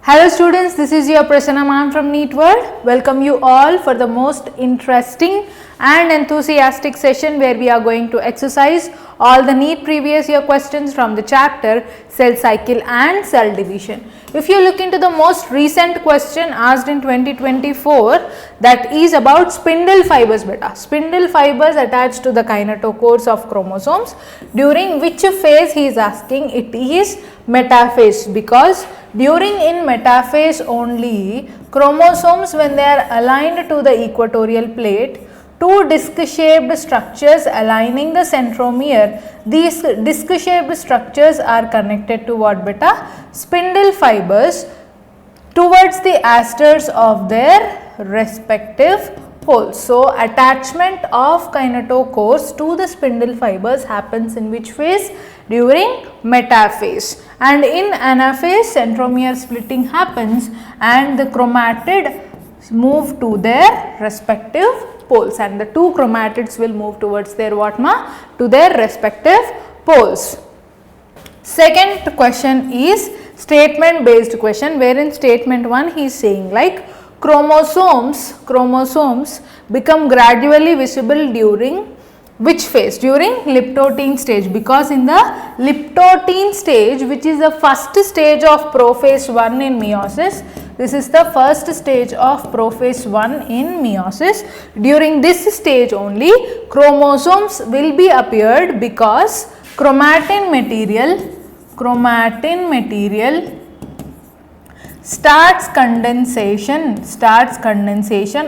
Hello students, this is your Prasanna ma'am from Neet World. Welcome you all for the most interesting and enthusiastic session where we are going to exercise all the NEET previous year questions from the chapter Cell Cycle and Cell Division. If you look into the most recent question asked in 2024, that is about spindle fibers beta. Spindle fibers attached to the kinetochores of chromosomes. During which phase he is asking? It is metaphase, because during in metaphase only chromosomes, when they are aligned to the equatorial plate, two disc shaped structures aligning the centromere, these disc shaped structures are connected to what beta? Spindle fibers towards the asters of their respective poles. So, attachment of kinetochores to the spindle fibers happens in which phase? During metaphase. And in anaphase, centromere splitting happens and the chromatid move to their respective poles, and the two chromatids will move towards their what ma? To their respective poles. Second question is statement based question, wherein statement 1 he is saying like chromosomes become gradually visible during which phase? During liptotes stage, because in the liptotes stage, which is the first stage of prophase 1 in meiosis, this is the first stage of prophase 1 in meiosis. During this stage only chromosomes will be appeared, because chromatin material starts condensation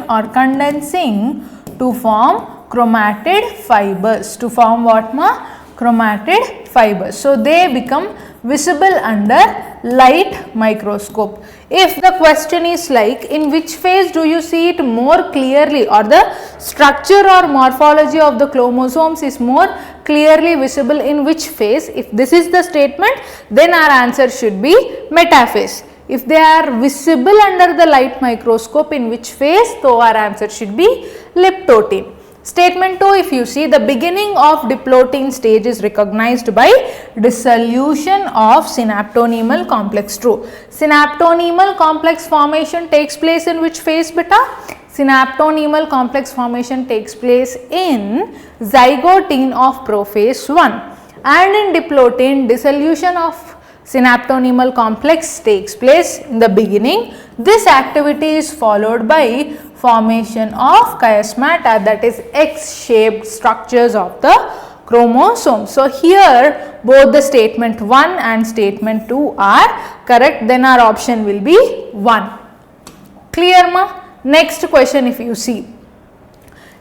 or condensing to form chromatid fibers, to form what ma? Chromatid fibers. So, they become visible under light microscope. If the question is like in which phase do you see it more clearly, or the structure or morphology of the chromosomes is more clearly visible in which phase, if this is the statement, then our answer should be metaphase. If they are visible under the light microscope, in which phase, so our answer should be liptotes. Statement 2, if you see, the beginning of diplotin stage is recognized by dissolution of synaptonemal complex. True. Synaptonemal complex formation takes place in which phase beta? Synaptonemal complex formation takes place in zygotine of prophase 1, and in diplotin dissolution of synaptonemal complex takes place in the beginning. This activity is followed by formation of chiasmata, that is X-shaped structures of the chromosome. So, here both the statement 1 and statement 2 are correct, then our option will be 1. Clear ma? Next question, if you see,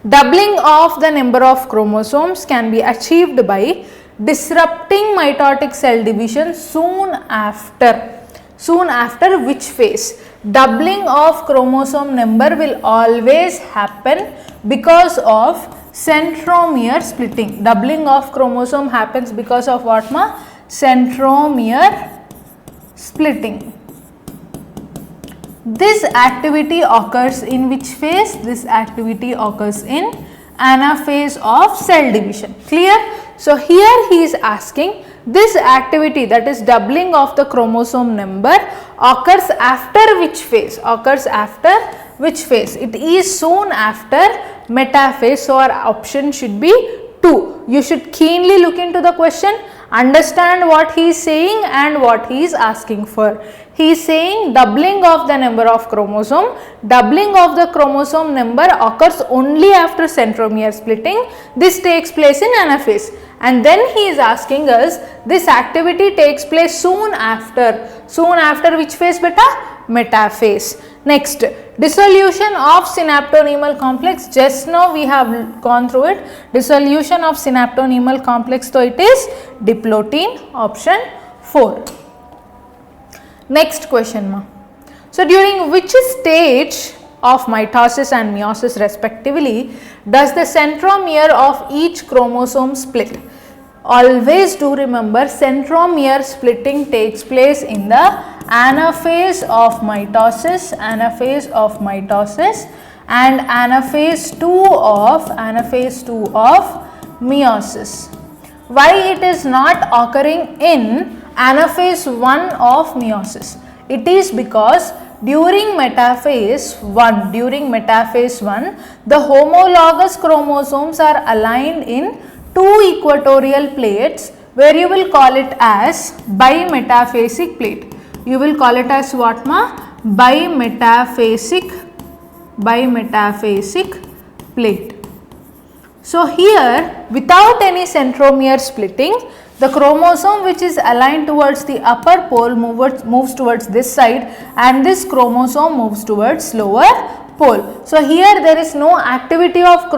doubling of the number of chromosomes can be achieved by disrupting mitotic cell division soon after. Soon after which phase? Doubling of chromosome number will always happen because of centromere splitting. Doubling of chromosome happens because of what ma? Centromere splitting. This activity occurs in which phase? This activity occurs in anaphase of cell division. Clear? So, here he is asking this activity, that is doubling of the chromosome number, occurs after which phase? Occurs after which phase? It is soon after metaphase. So, our option should be 2. You should keenly look into the question, understand what he is saying and what he is asking for. He is saying doubling of the number of chromosome. Doubling of the chromosome number occurs only after centromere splitting. This takes place in anaphase. And then he is asking us, this activity takes place soon after. Soon after which phase beta? Metaphase. Next, dissolution of synaptonemal complex. Just now we have gone through it. Dissolution of synaptonemal complex, so it is diplotin, option 4. Next question ma. So, during which stage of mitosis and meiosis respectively does the centromere of each chromosome split? Always do remember, centromere splitting takes place in the anaphase of mitosis, and anaphase 2 of meiosis. Why it is not occurring in anaphase 1 of meiosis? It is because during metaphase 1, the homologous chromosomes are aligned in two equatorial plates, where you will call it as bimetaphasic plate. You will call it as what ma? Bimetaphasic plate. So here, without any centromere splitting, the chromosome which is aligned towards the upper pole moves towards this side, and this chromosome moves towards lower pole. So here there is no activity of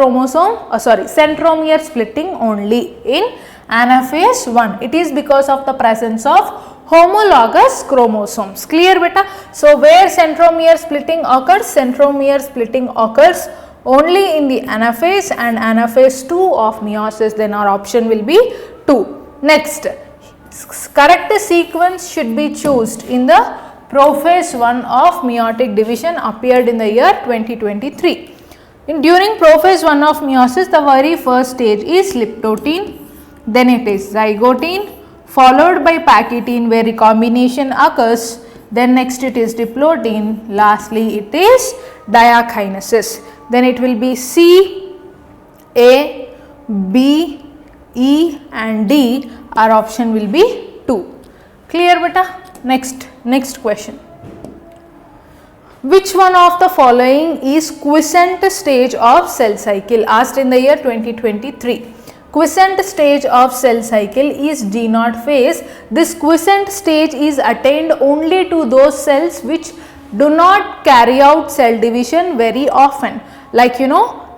centromere splitting only in anaphase 1. It is because of the presence of homologous chromosomes. Clear beta? So where centromere splitting occurs? Centromere splitting occurs only in the anaphase and anaphase 2 of meiosis. Then our option will be 2. Next, correct sequence should be chosen in the prophase 1 of meiotic division, appeared in the year 2023. During prophase 1 of meiosis, the very first stage is liptotine, then it is zygotine, followed by pachytene where recombination occurs, then next it is diplotine, lastly it is diakinesis. Then it will be C, A, B, E and D. Our option will be 2. Clear beta? Next question. Which one of the following is quiescent stage of cell cycle? Asked in the year 2023. Quiescent stage of cell cycle is D0 phase. This quiescent stage is attained only to those cells which do not carry out cell division very often, like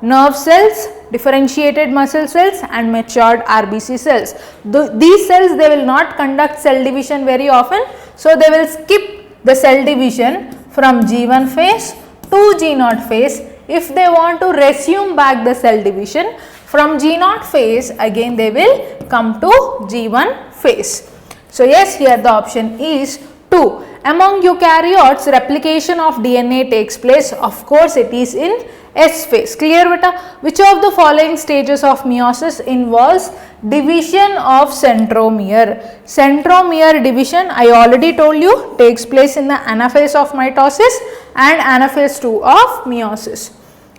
nerve cells, differentiated muscle cells and matured RBC cells. These cells, they will not conduct cell division very often, so they will skip the cell division from G1 phase to G0 phase. If they want to resume back the cell division from G0 phase, again they will come to G1 phase. So yes, here the option is 2. Among eukaryotes, replication of DNA takes place. Of course, it is in S phase. Clear beta? Which of the following stages of meiosis involves division of centromere? Centromere division, I already told you, takes place in the anaphase of mitosis and anaphase 2 of meiosis.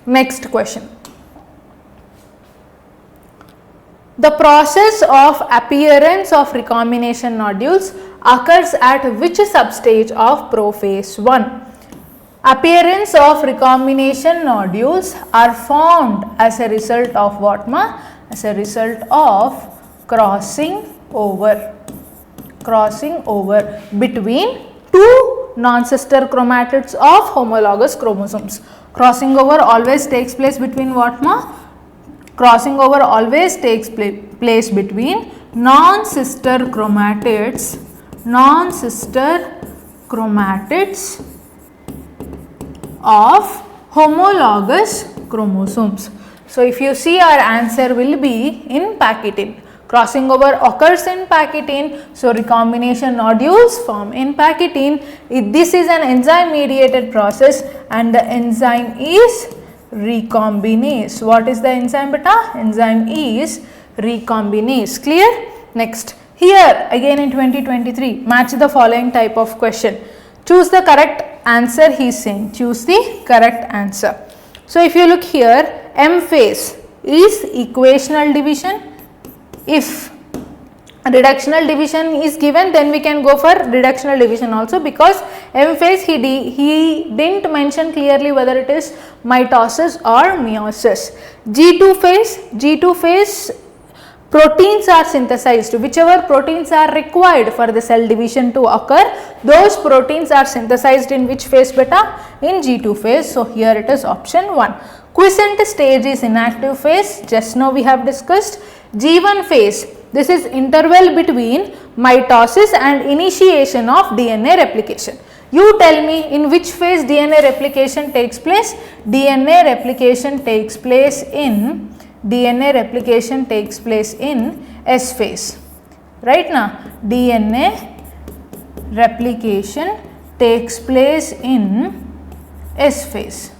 Next question. The process of appearance of recombination nodules occurs at which substage of prophase 1? Appearance of recombination nodules are formed as a result of what ma? As a result of crossing over between two non-sister chromatids of homologous chromosomes. Crossing over always takes place between what ma? Crossing over always takes place between non-sister chromatids of homologous chromosomes. So if you see, our answer will be in pachytene. Crossing over occurs in pachytene, so recombination nodules form in pachytene. This is an enzyme mediated process and the enzyme is recombinase. What is the enzyme beta? Enzyme is recombinase. Clear? Next, here again in 2023, match the following type of question. Choose the correct answer, he is saying. Choose the correct answer. So if you look here, M phase is equational division. If reductional division is given, then we can go for reductional division also, because M phase he didn't mention clearly whether it is mitosis or meiosis. G2 phase proteins are synthesized. Whichever proteins are required for the cell division to occur, those proteins are synthesized in which phase beta? In G2 phase. So here it is option 1. Quiescent stage is inactive phase, just now we have discussed. G1 phase, this is interval between mitosis and initiation of DNA replication. You tell me in which phase DNA replication takes place? DNA replication takes place in S phase. Right now, DNA replication takes place in S phase.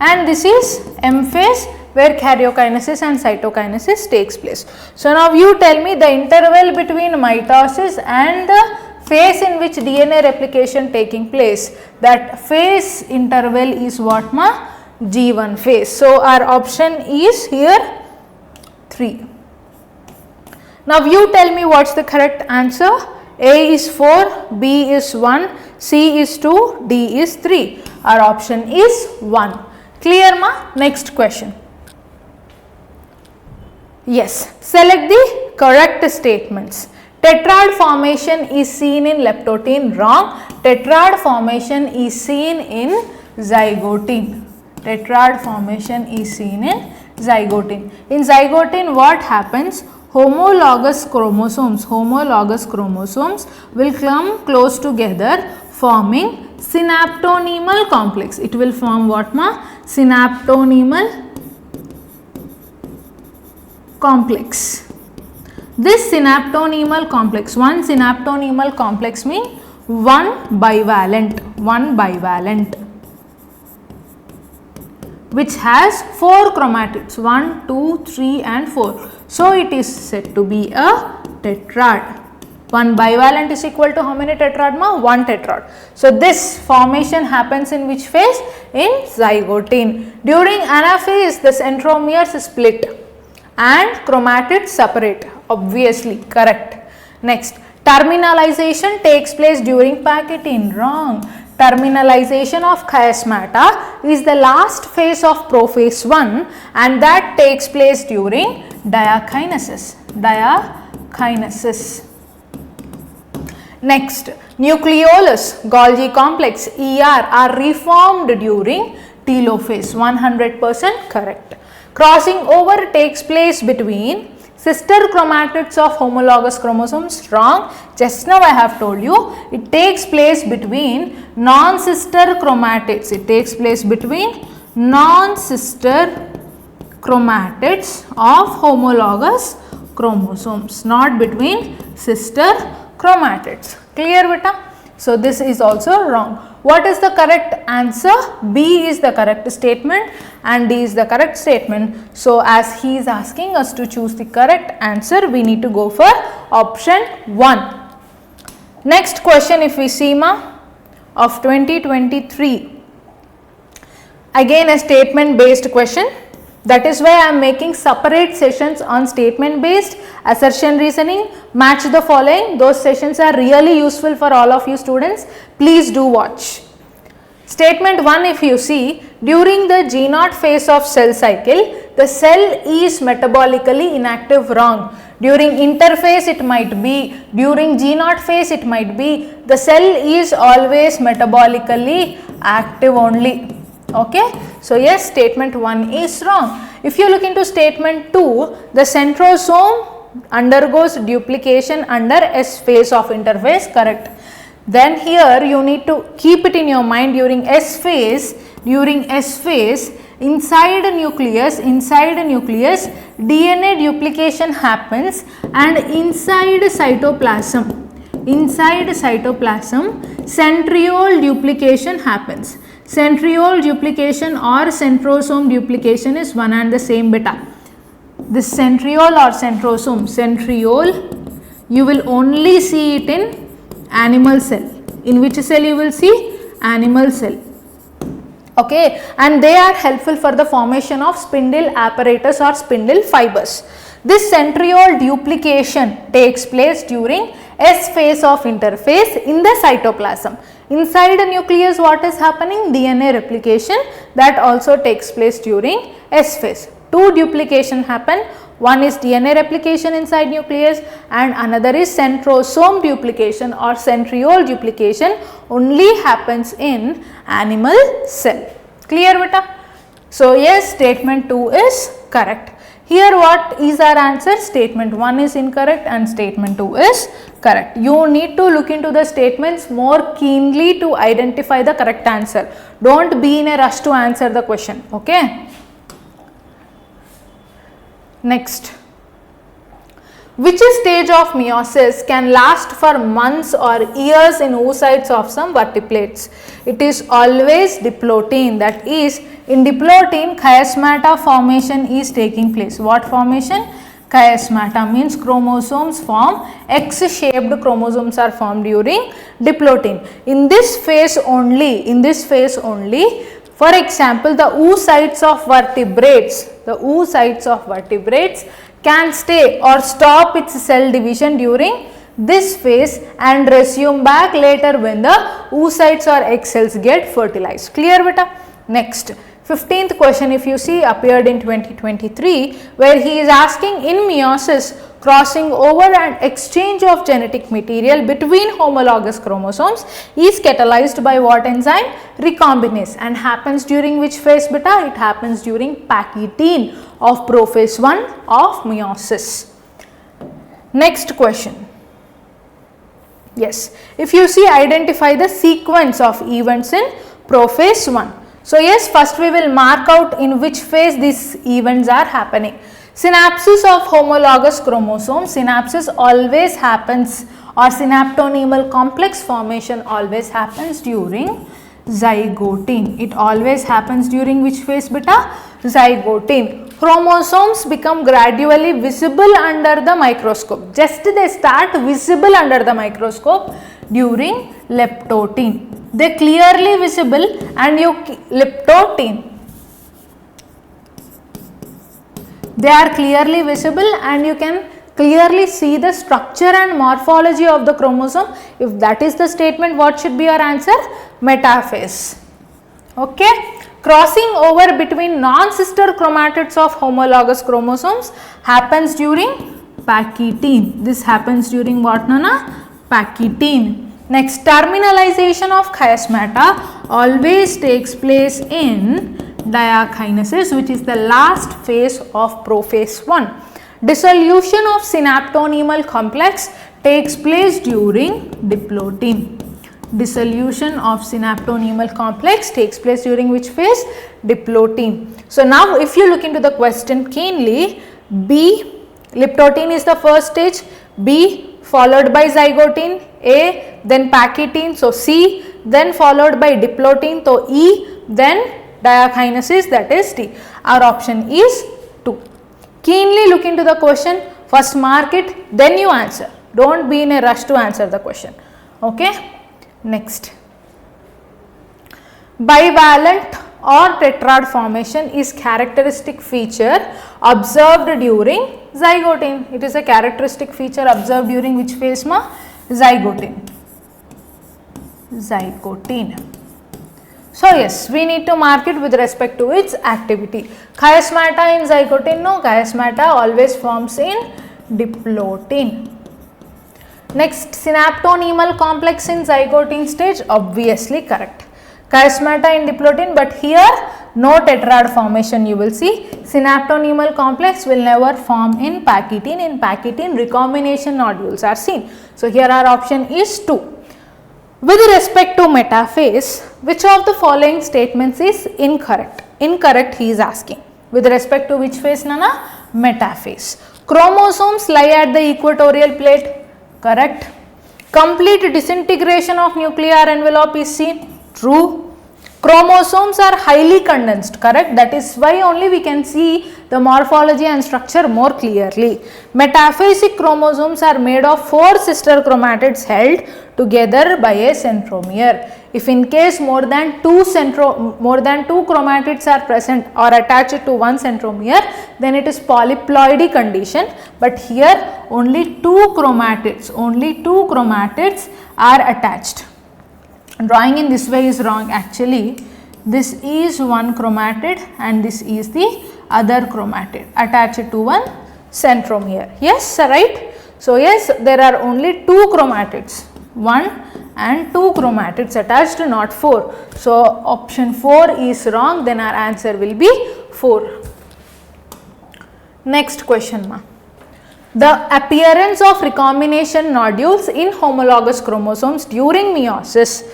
And this is M phase, where karyokinesis and cytokinesis takes place. So now you tell me the interval between mitosis and the phase in which DNA replication taking place, that phase interval is what ma? G1 phase. So, our option is here 3. Now, you tell me what is the correct answer. A is 4, B is 1, C is 2, D is 3. Our option is 1. Clear ma? Next question. Yes, select the correct statements. Tetrad formation is seen in leptotin. Wrong. Tetrad formation is seen in zygotin. Tetrad formation is seen in zygotin. In zygotin, what happens? Homologous chromosomes will come close together, forming synaptonemal complex. It will form what ma? Synaptonemal complex. This synaptonemal complex, one synaptonemal complex means one bivalent, which has 4 chromatids, 1, 2, 3 and 4. So, it is said to be a tetrad. One bivalent is equal to how many tetrad ma? 1 tetrad. So, this formation happens in which phase? In zygotin. During anaphase, the centromeres split and chromatids separate. Obviously, correct. Next, terminalization takes place during packaging. Wrong. Terminalization of chiasmata is the last phase of prophase 1 and that takes place during diakinesis. Next, nucleolus, Golgi complex, ER are reformed during telophase. 100% correct. Crossing over takes place between sister chromatids of homologous chromosomes. Wrong. Just now I have told you it takes place between non-sister chromatids. It takes place between non-sister chromatids of homologous chromosomes, not between sister chromatids. Clear beta? So, this is also wrong. What is the correct answer? B is the correct statement and D is the correct statement. So, as he is asking us to choose the correct answer, we need to go for option 1. Next question, if we see ma, of 2023, again a statement based question. That is why I am making separate sessions on statement based, assertion reasoning, match the following. Those sessions are really useful for all of you students. Please do watch. Statement 1, if you see, during the G0 phase of cell cycle, the cell is metabolically inactive. Wrong. During interphase it might be, during G0 phase it might be, the cell is always metabolically active only. Okay. So, yes, statement 1 is wrong. If you look into statement 2, the centrosome undergoes duplication under S phase of interphase. Correct. Then here you need to keep it in your mind, during S phase, inside nucleus DNA duplication happens, and inside cytoplasm centriole duplication happens. Centriole duplication or centrosome duplication is one and the same beta. This centriole or centriole, you will only see it in animal cell. In which cell you will see? Animal cell. Okay, and they are helpful for the formation of spindle apparatus or spindle fibers. This centriole duplication takes place during S phase of interphase in the cytoplasm. Inside the nucleus, what is happening? DNA replication, that also takes place during S phase. Two duplication happen. One is DNA replication inside nucleus and another is centrosome duplication or centriole duplication only happens in animal cell. Clear beta? So, yes, statement 2 is correct. Here what is our answer? Statement 1 is incorrect and statement 2 is correct. You need to look into the statements more keenly to identify the correct answer. Don't be in a rush to answer the question. Okay. Next, which stage of meiosis can last for months or years in oocytes of some vertebrates? It is always diplotin. That is, in diplotin chiasmata formation is taking place. What formation? Chiasmata means chromosomes form, X-shaped chromosomes are formed during diplotin. In this phase only, for example, the oocytes of vertebrates can stay or stop its cell division during this phase and resume back later when the oocytes or egg cells get fertilized. Clear beta? Next, 15th question, if you see, appeared in 2023, where he is asking, in meiosis, crossing over and exchange of genetic material between homologous chromosomes is catalyzed by what enzyme? Recombinase, and happens during which phase beta? It happens during PYQ of prophase 1 of meiosis. Next question. Yes, if you see, identify the sequence of events in prophase 1. So, yes, first we will mark out in which phase these events are happening. Synapsis of homologous chromosomes, synapsis always happens, or synaptonemal complex formation always happens during zygote. It always happens during which phase beta? Zygote. Chromosomes become gradually visible under the microscope. Just they start visible under the microscope during leptotin. They clearly visible, and leptotin, they are clearly visible and you can clearly see the structure and morphology of the chromosome. If that is the statement, what should be your answer? Metaphase. Okay. Crossing over between non-sister chromatids of homologous chromosomes happens during PYQ. This happens during what, Nana? PYQ. Next, terminalization of chiasmata always takes place in diakinesis, which is the last phase of prophase 1. Dissolution of synaptonemal complex takes place during diplotin. Dissolution of synaptonemal complex takes place during which phase? Diplotin. So, now if you look into the question keenly, B, leptotin is the first stage, B followed by zygotin, A, then PYQ, so C, then followed by diplotin, so E, then diakinesis, that is D. Our option is 2. Keenly look into the question, first mark it, then you answer. Don't be in a rush to answer the question. Okay. Next, bivalent or tetrad formation is characteristic feature observed during zygote. It is a characteristic feature observed during which phase, ma? Zygote. So, yes, we need to mark it with respect to its activity. Chiasmata in zygote, no, chiasmata always forms in diplotin. Next, synaptonemal complex in zygote stage, obviously correct. Chiasmata in diplotin, but here no tetrad formation you will see. Synaptonemal complex will never form in PYQ. In PYQ, recombination nodules are seen. So, here our option is 2. With respect to metaphase, which of the following statements is incorrect? Incorrect he is asking. With respect to which phase, Nana? Metaphase. Chromosomes lie at the equatorial plate. Correct. Complete disintegration of nuclear envelope is seen. True. Chromosomes are highly condensed. Correct. That is why only we can see the morphology and structure more clearly. Metaphasic chromosomes are made of 4 sister chromatids held together by a centromere. If in case more than two chromatids are present or attached to one centromere, then it is polyploidy condition. But here only two chromatids are attached. Drawing in this way is wrong actually. This is one chromatid and this is the other chromatid attached to one centromere. Yes, right. So, yes, there are only 2 chromatids, 1 and 2 chromatids attached, not 4. So, option 4 is wrong, then our answer will be 4. Next question, ma. The appearance of recombination nodules in homologous chromosomes during meiosis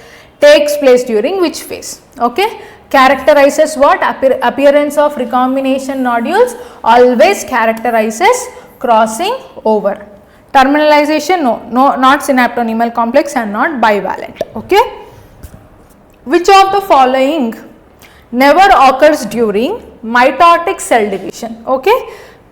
takes place during which phase? Okay. Characterizes what? Appearance of recombination nodules always characterizes crossing over. Terminalization, no, not synaptonemal complex and not bivalent. Okay. Which of the following never occurs during mitotic cell division? Okay.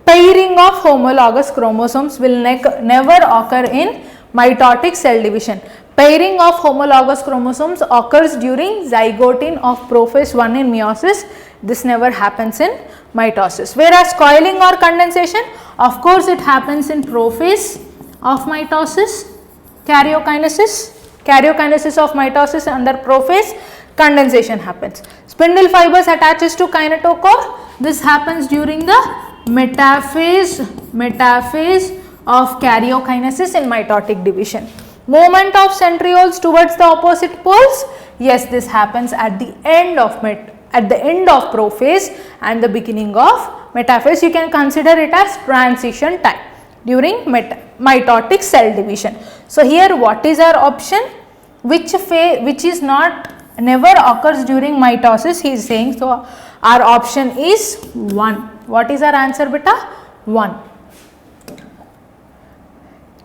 Pairing of homologous chromosomes will never occur in mitotic cell division. Pairing of homologous chromosomes occurs during zygoting of prophase 1 in meiosis. This never happens in mitosis. Whereas coiling or condensation, of course it happens in prophase of mitosis, karyokinesis of mitosis under prophase, condensation happens. Spindle fibers attaches to kinetochore. This happens during the metaphase of karyokinesis in mitotic division. Movement of centrioles towards the opposite poles, yes, this happens at the end of prophase and the beginning of metaphase. You can consider it as transition time during mitotic cell division. So here what is our option? Which is never occurs during mitosis, he is saying. So our option is 1. What is our answer, beta? 1.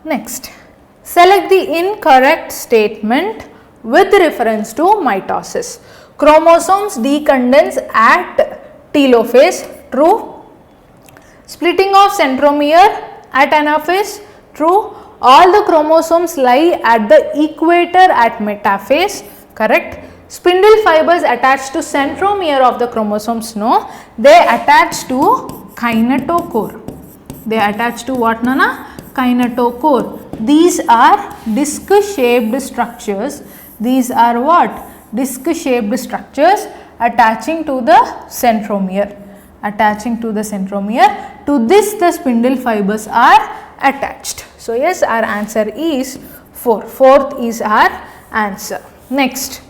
Next, select the incorrect statement with reference to mitosis. Chromosomes decondense at telophase, true. Splitting of centromere at anaphase, true. All the chromosomes lie at the equator at metaphase, correct. Spindle fibers attached to centromere of the chromosomes, no, they attach to kinetochore. They attach to what, Nana? Kinetochore. These are disc shaped structures. These are what? Disc shaped structures attaching to the centromere. To this the spindle fibers are attached. So yes, our answer is 4. 4th is our answer. Next,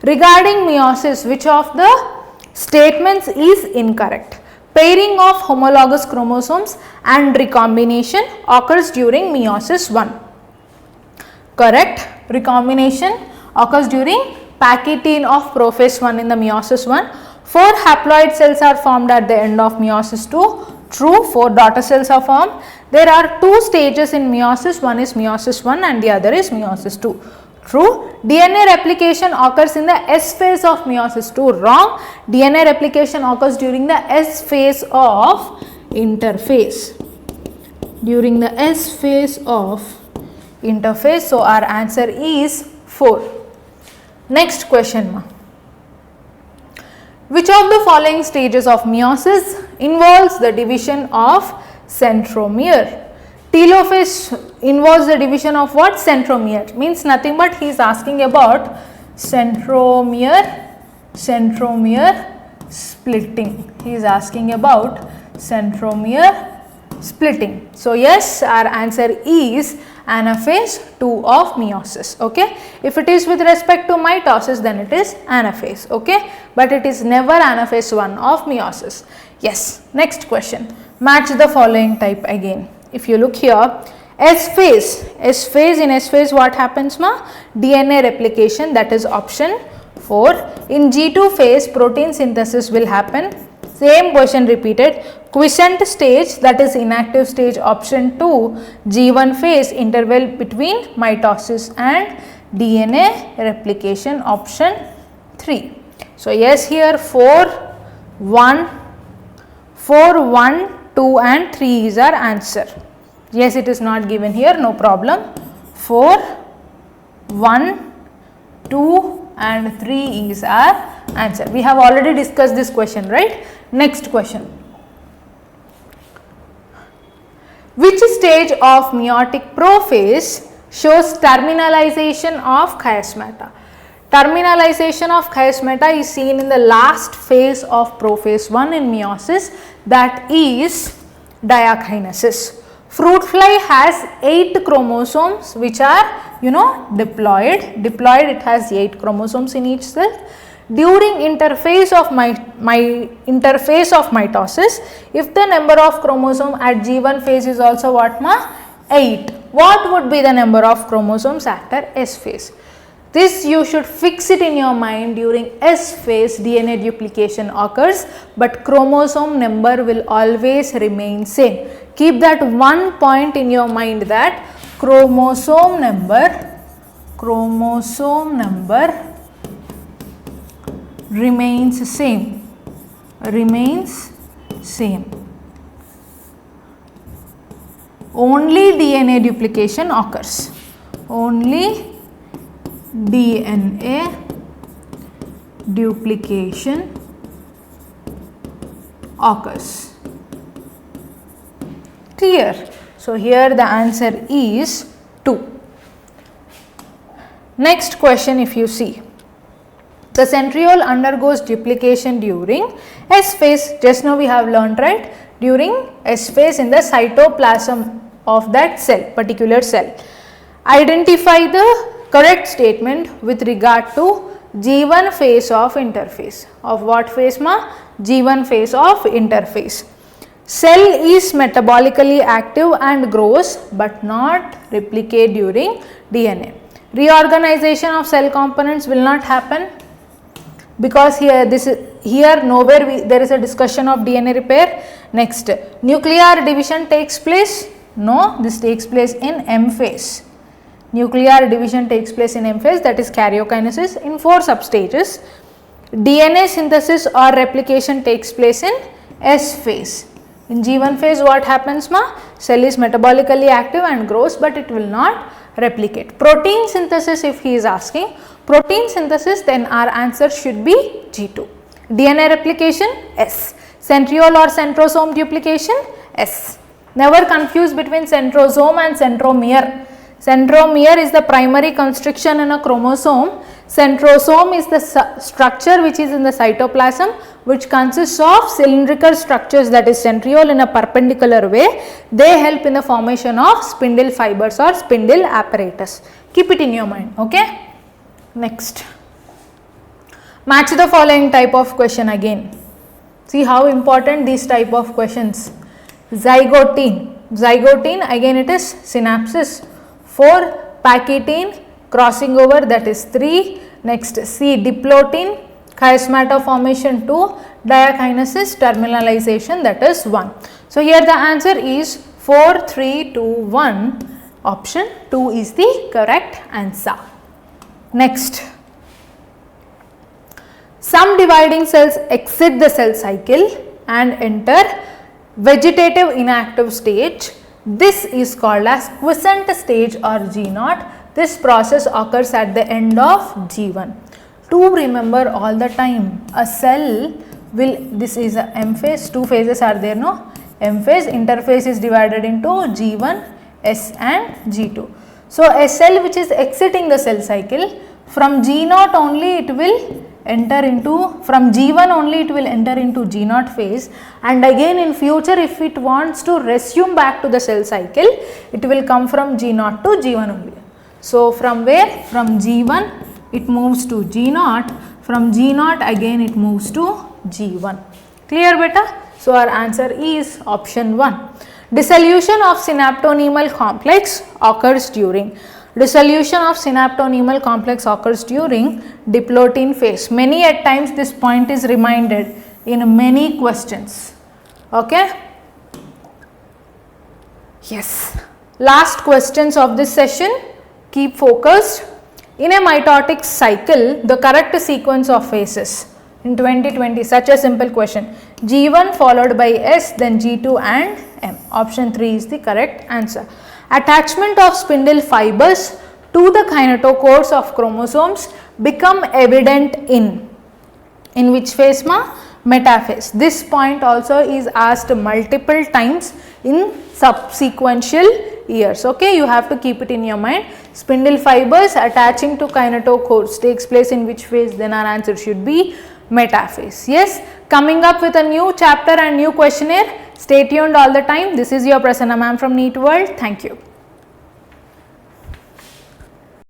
regarding meiosis, which of the statements is incorrect? Pairing of homologous chromosomes and recombination occurs during meiosis 1. Correct. Recombination occurs during pachytene of prophase 1 in the meiosis 1. 4 haploid cells are formed at the end of meiosis 2. True. 4 daughter cells are formed. There are 2 stages in meiosis. One is meiosis 1 and the other is meiosis 2. True. DNA replication occurs in the S phase of meiosis 2. Wrong. DNA replication occurs during the S phase of interphase. During the S phase of interphase. So our answer is 4. Next question, ma. Which of the following stages of meiosis involves the division of centromere? Telophase involves the division of what? Centromere. Means nothing but he is asking about centromere splitting. He is asking about centromere splitting. So yes, our answer is anaphase 2 of meiosis. Okay. If it is with respect to mitosis, then it is anaphase. Okay. But it is never anaphase 1 of meiosis. Yes. Next question. Match the following type again. If you look here, S phase in S phase what happens, ma? DNA replication, that is option 4. In G2 phase protein synthesis will happen. Same question repeated. Quiescent stage, that is inactive stage, option 2. G1 phase, interval between mitosis and DNA replication, option 3. So yes, here 4, 1, 2 and 3 is our answer. Yes, it is not given here, no problem. 4, 1, 2 and 3 is our answer. We have already discussed this question, right? Next question. Which stage of meiotic prophase shows terminalization of chiasmata? Terminalization of chiasmata is seen in the last phase of prophase 1 in meiosis, that is diakinesis. Fruit fly has 8 chromosomes which are diploid. It has 8 chromosomes in each cell. During interphase of mitosis, if the number of chromosome at G1 phase is also what, ma? 8. What would be the number of chromosomes after S phase? This you should fix it in your mind. During S phase DNA duplication occurs, but chromosome number will always remain same. Keep that one point in your mind, that chromosome number remains same. only DNA duplication occurs. Only DNA duplication occurs. Clear? So here the answer is 2. Next question, if you see, the centriole undergoes duplication during S phase. Just now we have learned, right? During S phase in the cytoplasm of that cell, particular cell. Identify the correct statement with regard to G1 phase of interphase. Of what phase ma? G1 phase of interphase. Cell is metabolically active and grows but not replicate during DNA. Reorganization of cell components will not happen, because here nowhere there is a discussion of DNA repair. Next, nuclear division takes place. No, this takes place in M phase. Nuclear division takes place in M phase, that is karyokinesis, in 4 substages. DNA synthesis or replication takes place in S phase. In G1 phase what happens ma? Cell is metabolically active and grows but it will not replicate. Protein synthesis, if he is asking, protein synthesis, then our answer should be G2. DNA replication, S. Centriole or centrosome duplication, S. Never confuse between centrosome and centromere. Centromere is the primary constriction in a chromosome. Centrosome is the structure which is in the cytoplasm, which consists of cylindrical structures, that is centriole in a perpendicular way. They help in the formation of spindle fibers or spindle apparatus. Keep it in your mind, okay? Next, match the following type of question again. See how important these type of questions. Zygotine. Zygotine, again it is synapsis. 4, packitine, crossing over, that is 3. Next, C, diplotine, chiasmata formation 2, diakinesis, terminalization, that is 1. So here the answer is 4, 3, 2, 1. Option 2 is the correct answer. Next, some dividing cells exit the cell cycle and enter vegetative inactive stage. This is called as quiescent stage or G0. This process occurs at the end of G1. To remember all the time, a cell will, this is a M phase, 2 phases are there, no? M phase, interphase is divided into G1, S and G2. So a cell which is exiting the cell cycle, from G0 only it will enter into, from G1 only it will enter into G0 phase, and again in future if it wants to resume back to the cell cycle, it will come from G0 to G1 only. So from where? From G1 it moves to G0, from G0 again it moves to G1. Clear beta? So our answer is option 1. Dissolution of synaptonemal complex occurs during. Dissolution of synaptonemal complex occurs during diplotine phase. Many at times this point is reminded in many questions. Okay? Yes. Last questions of this session. Keep focused. In a mitotic cycle, the correct sequence of phases. In 2020, such a simple question. G1 followed by S, then G2 and M. Option 3 is the correct answer. Attachment of spindle fibers to the kinetochores of chromosomes become evident in which phase ma? Metaphase. This point also is asked multiple times in subsequential years. Okay, you have to keep it in your mind. Spindle fibers attaching to kinetochores takes place in which phase? Then our answer should be metaphase. Yes, coming up with a new chapter and new questionnaire. Stay tuned all the time. This is your Prasanna ma'am from NEET World. Thank you.